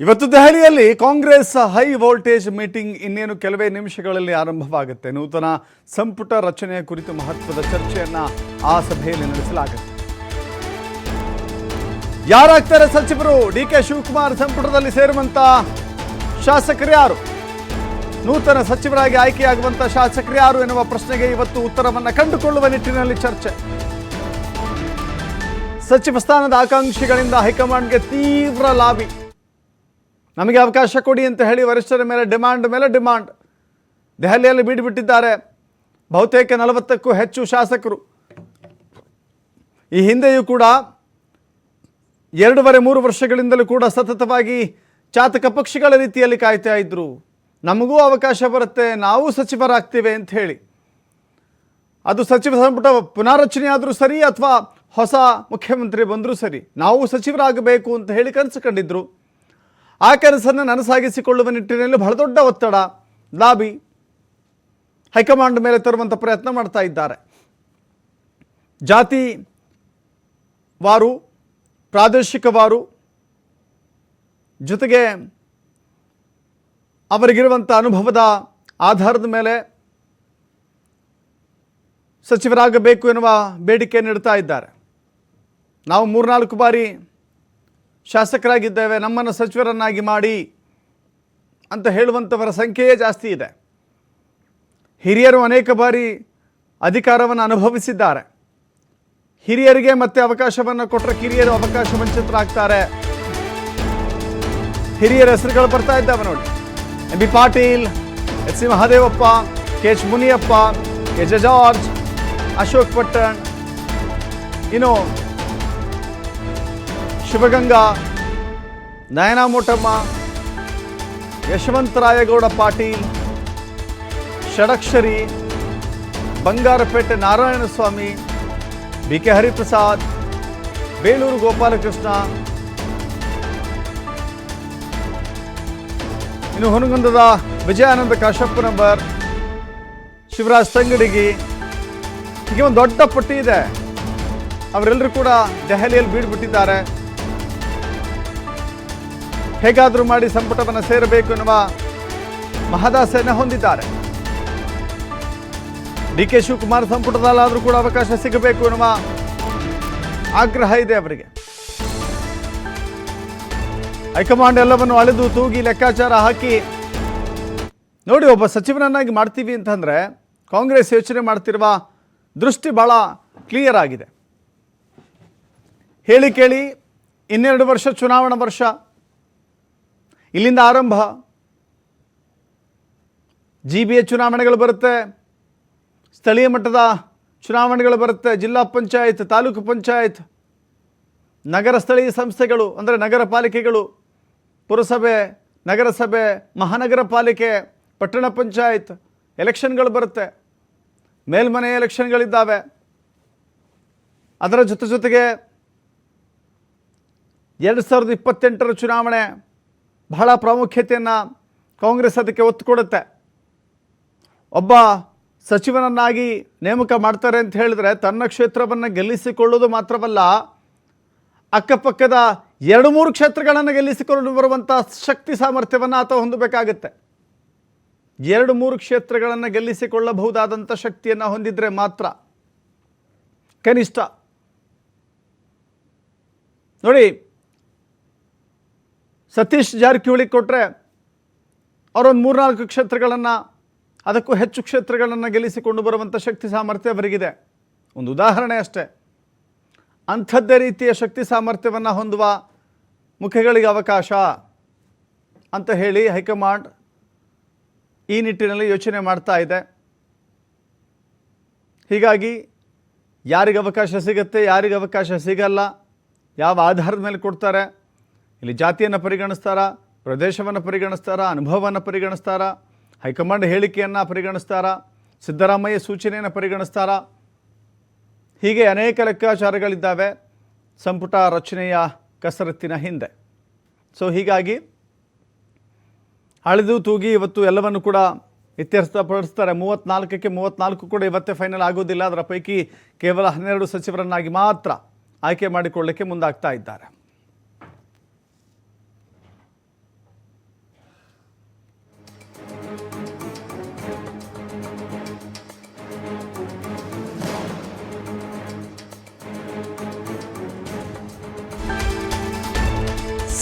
ಇವತ್ತು ದೆಹಲಿಯಲ್ಲಿ Congress high voltage meeting ಇನ್ನೇನು ಕೆಲವೇ ನಿಮಿಷಗಳಲ್ಲಿ ಆರಂಭವಾಗುತ್ತೆ. ನೂತನ ಸಂಪುಟ ರಚನೆಯ ಕುರಿತು ಮಹತ್ವದ ಚರ್ಚೆಯನ್ನ ಆ ಸಭೆಯಲ್ಲಿ ನಡೆಸಲಾಗುತ್ತೆ. ಯಾರಾಗ್ತಾರೆ ಸಚಿವರು? ಡಿ.ಕೆ. ಶಿವಕುಮಾರ್ ಸಂಪುಟದಲ್ಲಿ ಸೇರುವಂತ ಶಾಸಕರು ಯಾರು? ನೂತನ ಸಚಿವರಾಗಿ ಆಯ್ಕೆಯಾಗುವಂತ ಶಾಸಕರು ಯಾರು ಎನ್ನುವ ಪ್ರಶ್ನೆಗೆ ಇವತ್ತು ಉತ್ತರವನ್ನು ಕಂಡುಕೊಳ್ಳುವ ನಿಟ್ಟಿನಲ್ಲಿ ಚರ್ಚೆ. ಸಚಿವ ಸ್ಥಾನದ ಆಕಾಂಕ್ಷಿಗಳಿಂದ ಹೈಕಮಾಂಡ್ಗೆ ತೀವ್ರ ಲಾಬಿ. ನಮಗೆ ಅವಕಾಶ ಕೊಡಿ ಅಂತ ಹೇಳಿ ವರಿಷ್ಠರ ಮೇಲೆ ಡಿಮಾಂಡ್ ದೆಹಲಿಯಲ್ಲಿ ಬೀಡುಬಿಟ್ಟಿದ್ದಾರೆ ಬಹುತೇಕ 40ಕ್ಕೂ ಹೆಚ್ಚು ಶಾಸಕರು. ಈ ಹಿಂದೆಯೂ ಕೂಡ 2.5-3 ವರ್ಷಗಳಿಂದಲೂ ಕೂಡ ಸತತವಾಗಿ ಚಾತಕ ಪಕ್ಷಿಗಳ ರೀತಿಯಲ್ಲಿ ಕಾಯ್ತಾ ಇದ್ರು. ನಮಗೂ ಅವಕಾಶ ಬರುತ್ತೆ, ನಾವು ಸಚಿವರಾಗ್ತೇವೆ ಅಂತ ಹೇಳಿ. ಅದು ಸಚಿವ ಸಂಪುಟ ಪುನಾರಚನೆ ಆದರೂ ಸರಿ ಅಥವಾ ಹೊಸ ಮುಖ್ಯಮಂತ್ರಿ ಬಂದರೂ ಸರಿ, ನಾವು ಸಚಿವರಾಗಬೇಕು ಅಂತ ಹೇಳಿ ಕನಸು ಕಂಡಿದ್ರು. ಆ ಕನಸನ್ನು ನನಸಾಗಿಸಿಕೊಳ್ಳುವ ನಿಟ್ಟಿನಲ್ಲಿ ಬಹಳ ದೊಡ್ಡ ಒತ್ತಡ, ಲಾಬಿ ಹೈಕಮಾಂಡ್ ಮೇಲೆ ತರುವಂಥ ಪ್ರಯತ್ನ ಮಾಡ್ತಾ ಇದ್ದಾರೆ. ಜಾತಿ ವಾರು, ಪ್ರಾದೇಶಿಕವಾರು, ಜೊತೆಗೆ ಅವರಿಗಿರುವಂಥ ಅನುಭವದ ಆಧಾರದ ಮೇಲೆ ಸಚಿವರಾಗಬೇಕು ಎನ್ನುವ ಬೇಡಿಕೆ ನೀಡ್ತಾ ಇದ್ದಾರೆ. ನಾವು 3-4 ಬಾರಿ ಶಾಸಕರಾಗಿದ್ದೇವೆ, ನಮ್ಮನ್ನು ಸಚಿವರನ್ನಾಗಿ ಮಾಡಿ ಅಂತ ಹೇಳುವಂಥವರ ಸಂಖ್ಯೆಯೇ ಜಾಸ್ತಿ ಇದೆ. ಹಿರಿಯರು ಅನೇಕ ಬಾರಿ ಅಧಿಕಾರವನ್ನು ಅನುಭವಿಸಿದ್ದಾರೆ. ಹಿರಿಯರಿಗೆ ಮತ್ತೆ ಅವಕಾಶವನ್ನು ಕೊಟ್ಟರೆ ಕಿರಿಯರು ಅವಕಾಶ ವಂಚಿತರಾಗ್ತಾರೆ. ಹಿರಿಯರ ಹೆಸರುಗಳು ಬರ್ತಾ ಇದ್ದಾವೆ ನೋಡಿ. M B. Patil, H C. Mahadevappa, K H. Muniyappa, K J. George, Ashok Pattan, ಇನ್ನು ಶಿವಗಂಗಾ, ನಯನಾ ಮೋಟಮ್ಮ, ಯಶವಂತರಾಯಗೌಡ ಪಾಟೀಲ್, ಷಡಕ್ಷರಿ, ಬಂಗಾರಪೇಟೆ ನಾರಾಯಣಸ್ವಾಮಿ, ಬಿ.ಕೆ. ಹರಿಪ್ರಸಾದ್, ಬೇಲೂರು ಗೋಪಾಲಕೃಷ್ಣ, ಇನ್ನು ಹುನಗುಂದದ ವಿಜಯಾನಂದ ಕಾಶಪ್ಪನವರ್, ಶಿವರಾಜ್ ತಂಗಡಿಗಿ, ಹೀಗೆ ಒಂದು ದೊಡ್ಡ ಪಟ್ಟಿ ಇದೆ. ಅವರೆಲ್ಲರೂ ಕೂಡ ದೆಹಲಿಯಲ್ಲಿ ಬೀಡುಬಿಟ್ಟಿದ್ದಾರೆ. ಹೇಗಾದರೂ ಮಾಡಿ ಸಂಪುಟವನ್ನು ಸೇರಬೇಕು ಎನ್ನುವ ಮಹದಾಸೆಯನ್ನು ಹೊಂದಿದ್ದಾರೆ. ಡಿ.ಕೆ. ಶಿವಕುಮಾರ್ ಸಂಪುಟದಲ್ಲಾದರೂ ಕೂಡ ಅವಕಾಶ ಸಿಗಬೇಕು ಎನ್ನುವ ಆಗ್ರಹ ಇದೆ ಅವರಿಗೆ. ಹೈಕಮಾಂಡ್ ಎಲ್ಲವನ್ನು ಅಳೆದು ತೂಗಿ ಲೆಕ್ಕಾಚಾರ ಹಾಕಿ ನೋಡಿ, ಒಬ್ಬ ಸಚಿವರನ್ನಾಗಿ ಮಾಡ್ತೀವಿ ಅಂತಂದರೆ ಕಾಂಗ್ರೆಸ್ ಯೋಚನೆ ಮಾಡ್ತಿರುವ ದೃಷ್ಟಿ ಬಹಳ ಕ್ಲಿಯರ್ ಆಗಿದೆ. ಹೇಳಿ ಕೇಳಿ 2 ವರ್ಷ ಚುನಾವಣಾ ವರ್ಷ, ಇಲ್ಲಿಂದ ಆರಂಭ. GBA ಚುನಾವಣೆಗಳು ಬರುತ್ತೆ, ಸ್ಥಳೀಯ ಮಟ್ಟದ ಚುನಾವಣೆಗಳು ಬರುತ್ತೆ, ಜಿಲ್ಲಾ ಪಂಚಾಯತ್, ತಾಲೂಕು ಪಂಚಾಯತ್, ನಗರ ಸ್ಥಳೀಯ ಸಂಸ್ಥೆಗಳು ಅಂದರೆ ನಗರ ಪಾಲಿಕೆಗಳು, ಪುರಸಭೆ, ನಗರಸಭೆ, ಮಹಾನಗರ ಪಾಲಿಕೆ, ಪಟ್ಟಣ ಪಂಚಾಯತ್ ಎಲೆಕ್ಷನ್ಗಳು ಬರುತ್ತೆ, ಮೇಲ್ಮನೆ ಎಲೆಕ್ಷನ್ಗಳಿದ್ದಾವೆ. ಅದರ ಜೊತೆಗೆ 2028ರ ಚುನಾವಣೆ ಬಹಳ ಪ್ರಾಮುಖ್ಯತೆಯನ್ನು ಕಾಂಗ್ರೆಸ್ ಅದಕ್ಕೆ ಒತ್ತು ಕೊಡುತ್ತೆ. ಒಬ್ಬ ಸಚಿವನನ್ನಾಗಿ ನೇಮಕ ಮಾಡ್ತಾರೆ ಅಂತ ಹೇಳಿದ್ರೆ ತನ್ನ ಕ್ಷೇತ್ರವನ್ನು ಗೆಲ್ಲಿಸಿಕೊಳ್ಳೋದು ಮಾತ್ರವಲ್ಲ, ಅಕ್ಕಪಕ್ಕದ 2-3 ಕ್ಷೇತ್ರಗಳನ್ನು ಗೆಲ್ಲಿಸಿಕೊಂಡು ಬರುವಂಥ ಶಕ್ತಿ ಸಾಮರ್ಥ್ಯವನ್ನು ಆತ ಹೊಂದಬೇಕಾಗತ್ತೆ. 2-3 ಕ್ಷೇತ್ರಗಳನ್ನು ಗೆಲ್ಲಿಸಿಕೊಳ್ಳಬಹುದಾದಂಥ ಶಕ್ತಿಯನ್ನು ಹೊಂದಿದ್ರೆ ಮಾತ್ರ ಕನಿಷ್ಠ. ನೋಡಿ, ಸತೀಶ್ ಜಾರಕಿಹೊಳಿ ಕೊಟ್ಟರೆ ಅವರೊಂದು 3-4 ಕ್ಷೇತ್ರಗಳನ್ನು, ಅದಕ್ಕೂ ಹೆಚ್ಚು ಕ್ಷೇತ್ರಗಳನ್ನು ಗೆಲ್ಲಿಸಿಕೊಂಡು ಬರುವಂಥ ಶಕ್ತಿ ಸಾಮರ್ಥ್ಯ ಅವರಿಗಿದೆ. ಒಂದು ಉದಾಹರಣೆ ಅಷ್ಟೇ. ಅಂಥದ್ದೇ ರೀತಿಯ ಶಕ್ತಿ ಸಾಮರ್ಥ್ಯವನ್ನು ಹೊಂದುವ ಮುಖಗಳಿಗೆ ಅವಕಾಶ ಅಂತ ಹೇಳಿ ಹೈಕಮಾಂಡ್ ಈ ನಿಟ್ಟಿನಲ್ಲಿ ಯೋಚನೆ ಮಾಡ್ತಾ ಇದೆ. ಹೀಗಾಗಿ ಯಾರಿಗೆ ಅವಕಾಶ ಸಿಗುತ್ತೆ, ಯಾರಿಗೆ ಅವಕಾಶ ಸಿಗಲ್ಲ, ಯಾವ ಆಧಾರದ ಮೇಲೆ ಕೊಡ್ತಾರೆ, ಇಲ್ಲಿ ಜಾತಿಯನ್ನು ಪರಿಗಣಿಸ್ತಾರ, ಪ್ರದೇಶವನ್ನು ಪರಿಗಣಿಸ್ತಾರ, ಅನುಭವವನ್ನು ಪರಿಗಣಿಸ್ತಾರ, ಹೈಕಮಾಂಡ್ ಹೇಳಿಕೆಯನ್ನು ಪರಿಗಣಿಸ್ತಾರ, ಸಿದ್ದರಾಮಯ್ಯ ಸೂಚನೆಯನ್ನು ಪರಿಗಣಿಸ್ತಾರ, ಹೀಗೆ ಅನೇಕ ಲೆಕ್ಕಾಚಾರಗಳಿದ್ದಾವೆ ಸಂಪುಟ ರಚನೆಯ ಕಸರತ್ತಿನ ಹಿಂದೆ. ಸೊ ಹೀಗಾಗಿ ಅಳೆದು ತೂಗಿ ಇವತ್ತು ಎಲ್ಲವನ್ನು ಕೂಡ ಇತ್ಯರ್ಥಪಡಿಸ್ತಾರೆ. 34ಕ್ಕೆ 34 ಕೂಡ ಇವತ್ತೇ ಫೈನಲ್ ಆಗೋದಿಲ್ಲ. ಅದರ ಪೈಕಿ ಕೇವಲ 12 ಸಚಿವರನ್ನಾಗಿ ಮಾತ್ರ ಆಯ್ಕೆ ಮಾಡಿಕೊಳ್ಳಲಿಕ್ಕೆ ಮುಂದಾಗ್ತಾ ಇದ್ದಾರೆ.